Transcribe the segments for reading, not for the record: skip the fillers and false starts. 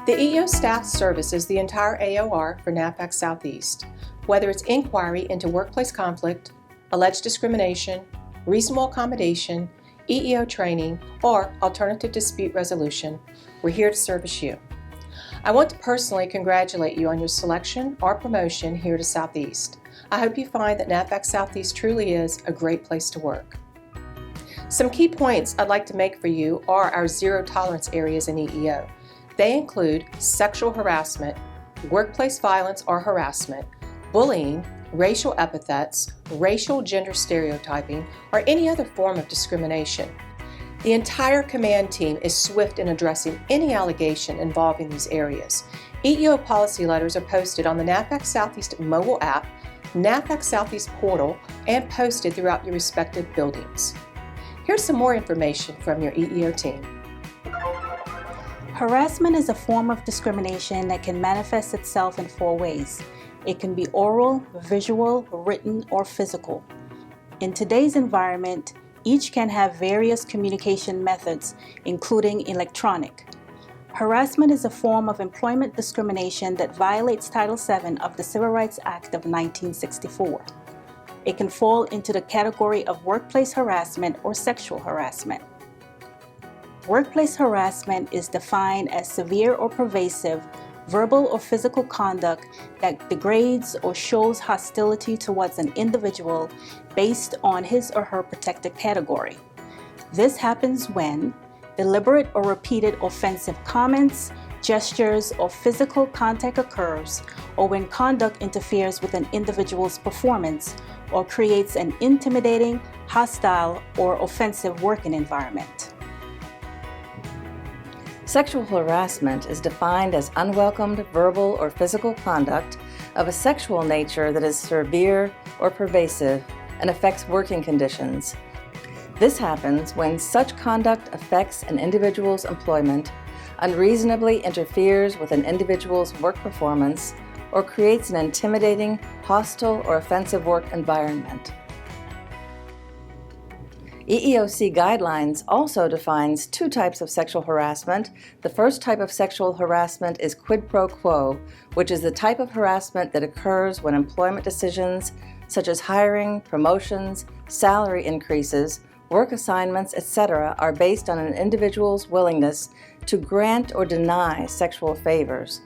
The EEO staff services the entire AOR for NAVFAC Southeast, whether it's inquiry into workplace conflict, alleged discrimination, reasonable accommodation, EEO training, or alternative dispute resolution. We're here to service you. I want to personally congratulate you on your selection or promotion here to Southeast. I hope you find that NAVFAC Southeast truly is a great place to work. Some key points I'd like to make for you are our zero tolerance areas in EEO. They include sexual harassment, workplace violence or harassment, bullying, racial epithets, racial gender stereotyping, or any other form of discrimination. The entire command team is swift in addressing any allegation involving these areas. EEO policy letters are posted on the NAVFAC Southeast mobile app, NAVFAC Southeast portal, and posted throughout your respective buildings. Here's some more information from your EEO team. Harassment is a form of discrimination that can manifest itself in 4 ways. It can be oral, visual, written, or physical. In today's environment, each can have various communication methods, including electronic. Harassment is a form of employment discrimination that violates Title VII of the Civil Rights Act of 1964. It can fall into the category of workplace harassment or sexual harassment. Workplace harassment is defined as severe or pervasive verbal or physical conduct that degrades or shows hostility towards an individual based on his or her protected category. This happens when deliberate or repeated offensive comments, gestures, or physical contact occurs, or when conduct interferes with an individual's performance or creates an intimidating, hostile, or offensive working environment. Sexual harassment is defined as unwelcomed verbal or physical conduct of a sexual nature that is severe or pervasive and affects working conditions. This happens when such conduct affects an individual's employment, unreasonably interferes with an individual's work performance, or creates an intimidating, hostile, or offensive work environment. EEOC guidelines also defines 2 types of sexual harassment. The first type of sexual harassment is quid pro quo, which is the type of harassment that occurs when employment decisions such as hiring, promotions, salary increases, work assignments, etc. are based on an individual's willingness to grant or deny sexual favors.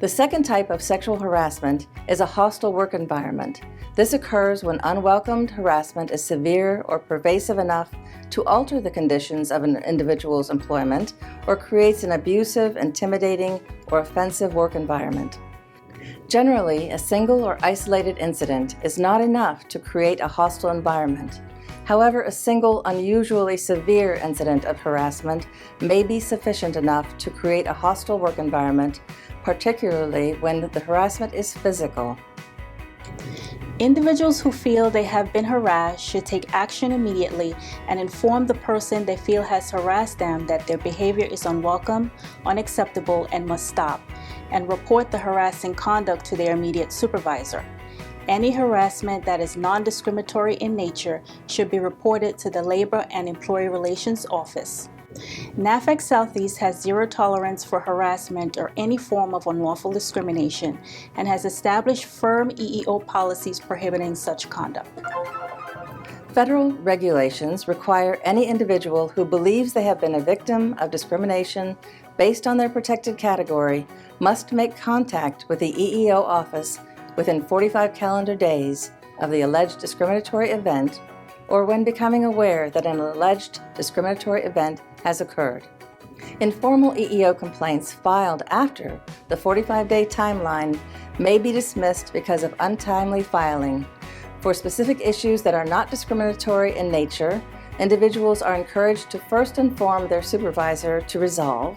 The second type of sexual harassment is a hostile work environment. This occurs when unwelcomed harassment is severe or pervasive enough to alter the conditions of an individual's employment or creates an abusive, intimidating, or offensive work environment. Generally, a single or isolated incident is not enough to create a hostile environment. However, a single, unusually severe incident of harassment may be sufficient enough to create a hostile work environment, particularly when the harassment is physical. Individuals who feel they have been harassed should take action immediately and inform the person they feel has harassed them that their behavior is unwelcome, unacceptable, and must stop, and report the harassing conduct to their immediate supervisor. Any harassment that is non-discriminatory in nature should be reported to the Labor and Employee Relations Office. NAVFAC Southeast has zero tolerance for harassment or any form of unlawful discrimination and has established firm EEO policies prohibiting such conduct. Federal regulations require any individual who believes they have been a victim of discrimination based on their protected category must make contact with the EEO office within 45 calendar days of the alleged discriminatory event or when becoming aware that an alleged discriminatory event has occurred. Informal EEO complaints filed after the 45-day timeline may be dismissed because of untimely filing. For specific issues that are not discriminatory in nature, individuals are encouraged to first inform their supervisor to resolve,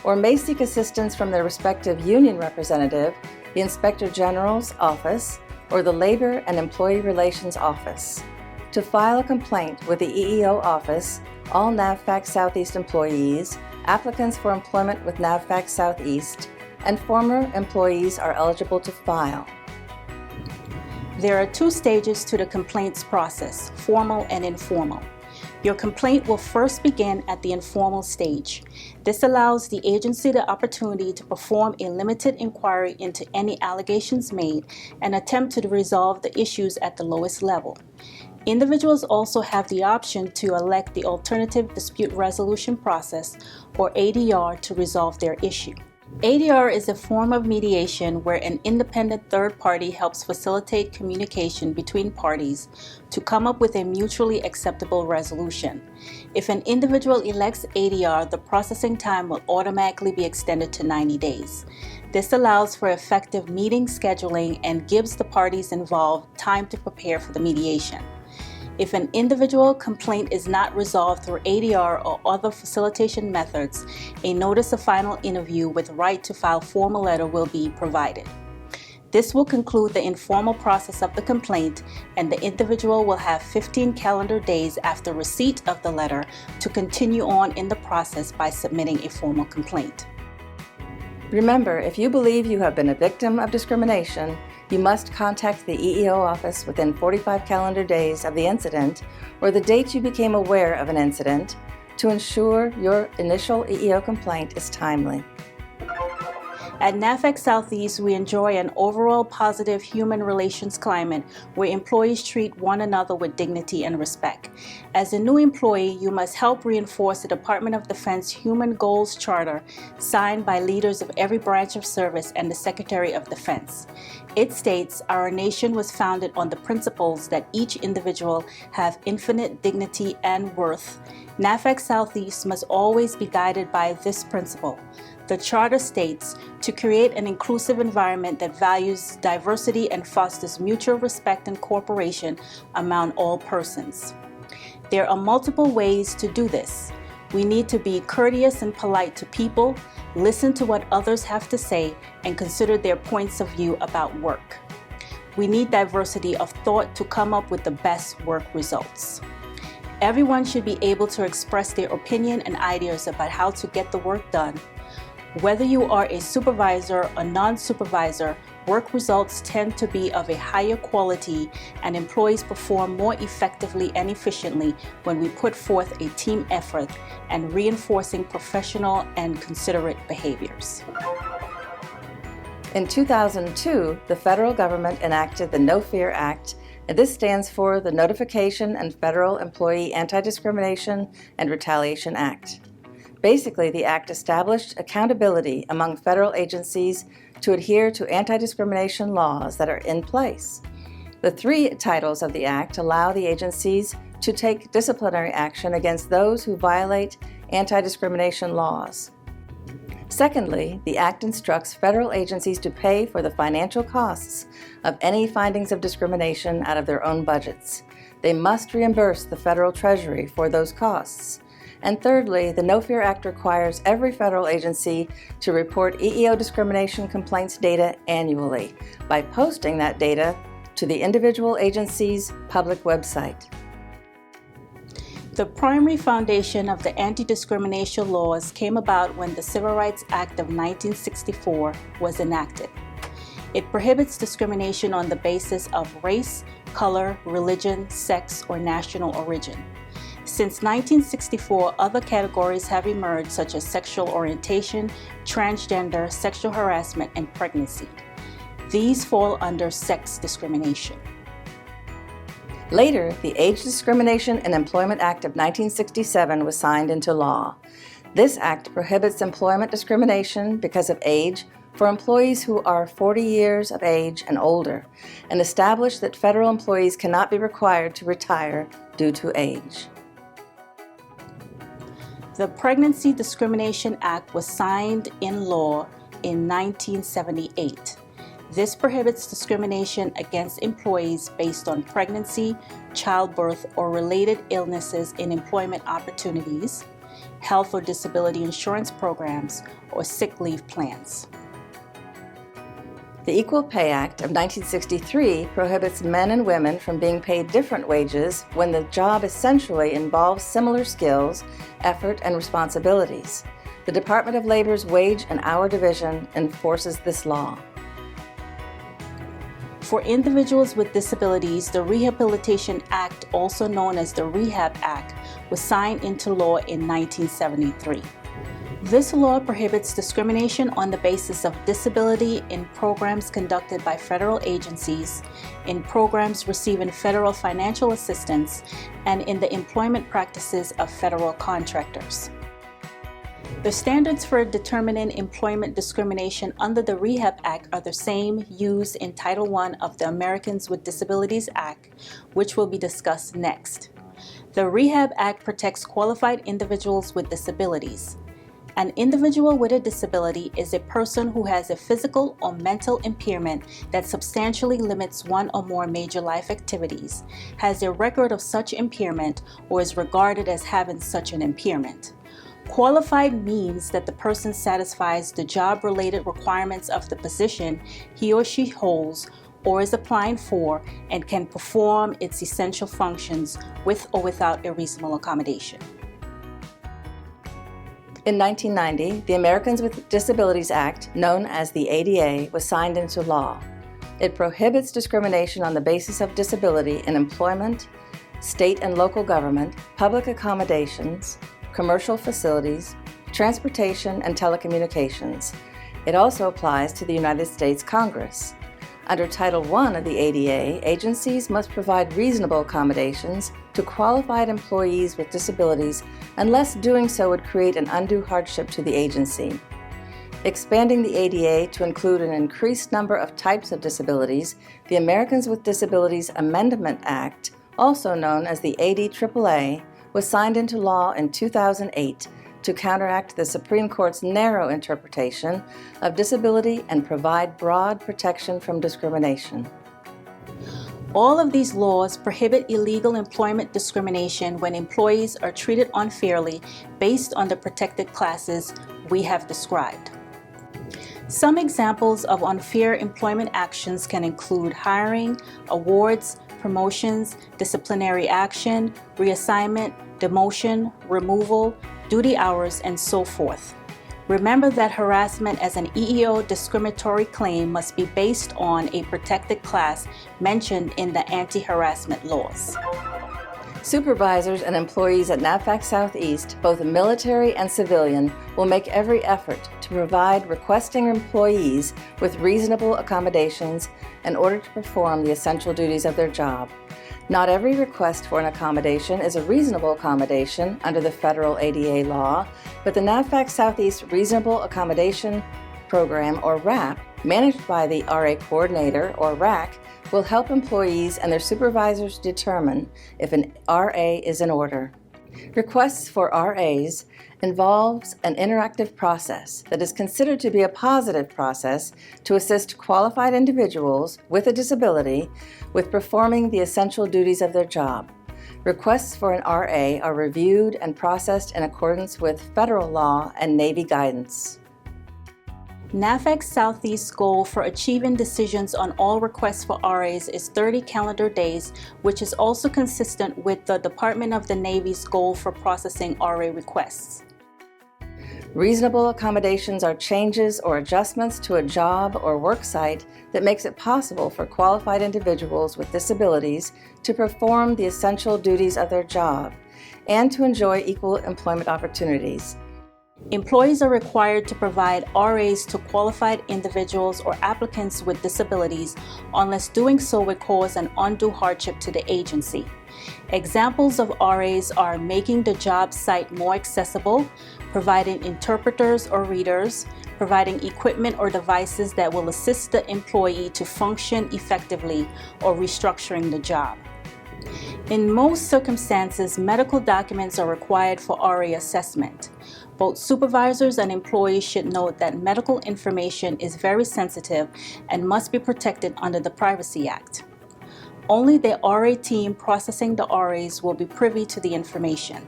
or may seek assistance from their respective union representative, the Inspector General's office, or the Labor and Employee Relations Office. To file a complaint with the EEO office, all NAVFAC Southeast employees, applicants for employment with NAVFAC Southeast, and former employees are eligible to file. There are 2 stages to the complaints process, formal and informal. Your complaint will first begin at the informal stage. This allows the agency the opportunity to perform a limited inquiry into any allegations made and attempt to resolve the issues at the lowest level. Individuals also have the option to elect the Alternative Dispute Resolution Process, or ADR, to resolve their issue. ADR is a form of mediation where an independent third party helps facilitate communication between parties to come up with a mutually acceptable resolution. If an individual elects ADR, the processing time will automatically be extended to 90 days. This allows for effective meeting scheduling and gives the parties involved time to prepare for the mediation. If an individual complaint is not resolved through ADR or other facilitation methods, a notice of final interview with right to file formal letter will be provided. This will conclude the informal process of the complaint, and the individual will have 15 calendar days after receipt of the letter to continue on in the process by submitting a formal complaint. Remember, if you believe you have been a victim of discrimination, you must contact the EEO office within 45 calendar days of the incident or the date you became aware of an incident to ensure your initial EEO complaint is timely. At NAVFAC Southeast, we enjoy an overall positive human relations climate where employees treat one another with dignity and respect. As a new employee, you must help reinforce the Department of Defense Human Goals Charter signed by leaders of every branch of service and the Secretary of Defense. It states, "Our nation was founded on the principles that each individual have infinite dignity and worth. NAVFAC Southeast must always be guided by this principle." The Charter states, "To create an inclusive environment that values diversity and fosters mutual respect and cooperation among all persons." There are multiple ways to do this. We need to be courteous and polite to people, listen to what others have to say, and consider their points of view about work. We need diversity of thought to come up with the best work results. Everyone should be able to express their opinion and ideas about how to get the work done. Whether you are a supervisor or non-supervisor, work results tend to be of a higher quality and employees perform more effectively and efficiently when we put forth a team effort and reinforcing professional and considerate behaviors. In 2002, the federal government enacted the No Fear Act, and this stands for the Notification and Federal Employee Anti-Discrimination and Retaliation Act. Basically, the act established accountability among federal agencies to adhere to anti-discrimination laws that are in place. The three titles of the act allow the agencies to take disciplinary action against those who violate anti-discrimination laws. Secondly, the act instructs federal agencies to pay for the financial costs of any findings of discrimination out of their own budgets. They must reimburse the federal treasury for those costs. And thirdly, the No Fear Act requires every federal agency to report EEO discrimination complaints data annually by posting that data to the individual agency's public website. The primary foundation of the anti-discrimination laws came about when the Civil Rights Act of 1964 was enacted. It prohibits discrimination on the basis of race, color, religion, sex, or national origin. Since 1964, other categories have emerged such as sexual orientation, transgender, sexual harassment, and pregnancy. These fall under sex discrimination. Later, the Age Discrimination and Employment Act of 1967 was signed into law. This act prohibits employment discrimination because of age for employees who are 40 years of age and older, and established that federal employees cannot be required to retire due to age. The Pregnancy Discrimination Act was signed in law in 1978. This prohibits discrimination against employees based on pregnancy, childbirth, or related illnesses in employment opportunities, health or disability insurance programs, or sick leave plans. The Equal Pay Act of 1963 prohibits men and women from being paid different wages when the job essentially involves similar skills, effort, and responsibilities. The Department of Labor's Wage and Hour Division enforces this law. For individuals with disabilities, the Rehabilitation Act, also known as the Rehab Act, was signed into law in 1973. This law prohibits discrimination on the basis of disability in programs conducted by federal agencies, in programs receiving federal financial assistance, and in the employment practices of federal contractors. The standards for determining employment discrimination under the Rehab Act are the same used in Title I of the Americans with Disabilities Act, which will be discussed next. The Rehab Act protects qualified individuals with disabilities. An individual with a disability is a person who has a physical or mental impairment that substantially limits one or more major life activities, has a record of such impairment, or is regarded as having such an impairment. Qualified means that the person satisfies the job-related requirements of the position he or she holds or is applying for and can perform its essential functions with or without a reasonable accommodation. In 1990, the Americans with Disabilities Act, known as the ADA, was signed into law. It prohibits discrimination on the basis of disability in employment, state and local government, public accommodations, commercial facilities, transportation, and telecommunications. It also applies to the United States Congress. Under Title I of the ADA, agencies must provide reasonable accommodations to qualified employees with disabilities unless doing so would create an undue hardship to the agency. Expanding the ADA to include an increased number of types of disabilities, the Americans with Disabilities Amendment Act, also known as the ADAAA, was signed into law in 2008 to counteract the Supreme Court's narrow interpretation of disability and provide broad protection from discrimination. All of these laws prohibit illegal employment discrimination when employees are treated unfairly based on the protected classes we have described. Some examples of unfair employment actions can include hiring, awards, promotions, disciplinary action, reassignment, demotion, removal, duty hours, and so forth. Remember that harassment as an EEO discriminatory claim must be based on a protected class mentioned in the anti-harassment laws. Supervisors and employees at NAVFAC Southeast, both military and civilian, will make every effort to provide requesting employees with reasonable accommodations in order to perform the essential duties of their job. Not every request for an accommodation is a reasonable accommodation under the federal ADA law, but the NAVFAC Southeast Reasonable Accommodation Program, or RAP, managed by the RA Coordinator, or RAC, will help employees and their supervisors determine if an RA is in order. Requests for RAs involves an interactive process that is considered to be a positive process to assist qualified individuals with a disability with performing the essential duties of their job. Requests for an RA are reviewed and processed in accordance with federal law and Navy guidance. NAVFAC Southeast's goal for achieving decisions on all requests for RAs is 30 calendar days, which is also consistent with the Department of the Navy's goal for processing RA requests. Reasonable accommodations are changes or adjustments to a job or work site that makes it possible for qualified individuals with disabilities to perform the essential duties of their job and to enjoy equal employment opportunities. Employees are required to provide RAs to qualified individuals or applicants with disabilities unless doing so would cause an undue hardship to the agency. Examples of RAs are making the job site more accessible, providing interpreters or readers, providing equipment or devices that will assist the employee to function effectively, or restructuring the job. In most circumstances, medical documents are required for RA assessment. Both supervisors and employees should note that medical information is very sensitive and must be protected under the Privacy Act. Only the RA team processing the RAs will be privy to the information.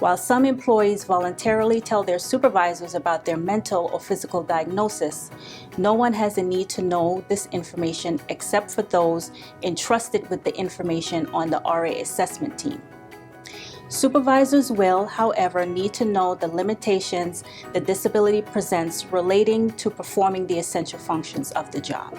While some employees voluntarily tell their supervisors about their mental or physical diagnosis, no one has a need to know this information except for those entrusted with the information on the RA assessment team. Supervisors will, however, need to know the limitations the disability presents relating to performing the essential functions of the job.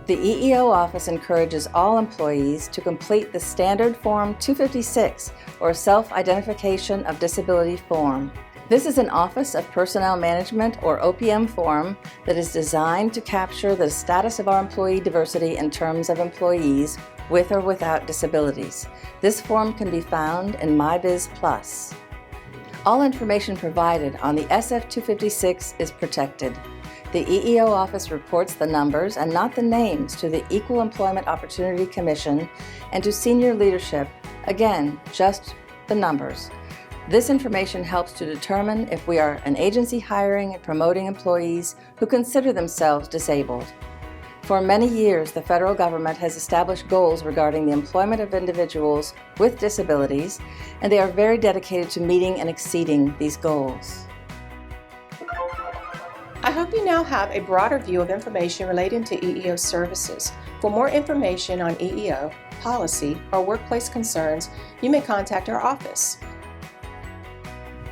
The EEO office encourages all employees to complete the standard Form 256, or Self-Identification of Disability form. This is an Office of Personnel Management, or OPM form, that is designed to capture the status of our employee diversity in terms of employees with or without disabilities. This form can be found in MyBiz Plus. All information provided on the SF-256 is protected. The EEO office reports the numbers and not the names to the Equal Employment Opportunity Commission and to senior leadership. Again, just the numbers. This information helps to determine if we are an agency hiring and promoting employees who consider themselves disabled. For many years, the federal government has established goals regarding the employment of individuals with disabilities, and they are very dedicated to meeting and exceeding these goals. I hope you now have a broader view of information relating to EEO services. For more information on EEO, policy, or workplace concerns, you may contact our office.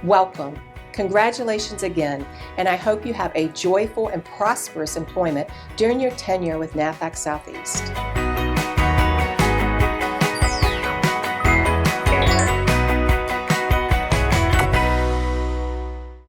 Welcome. Congratulations again, and I hope you have a joyful and prosperous employment during your tenure with NAVFAC Southeast.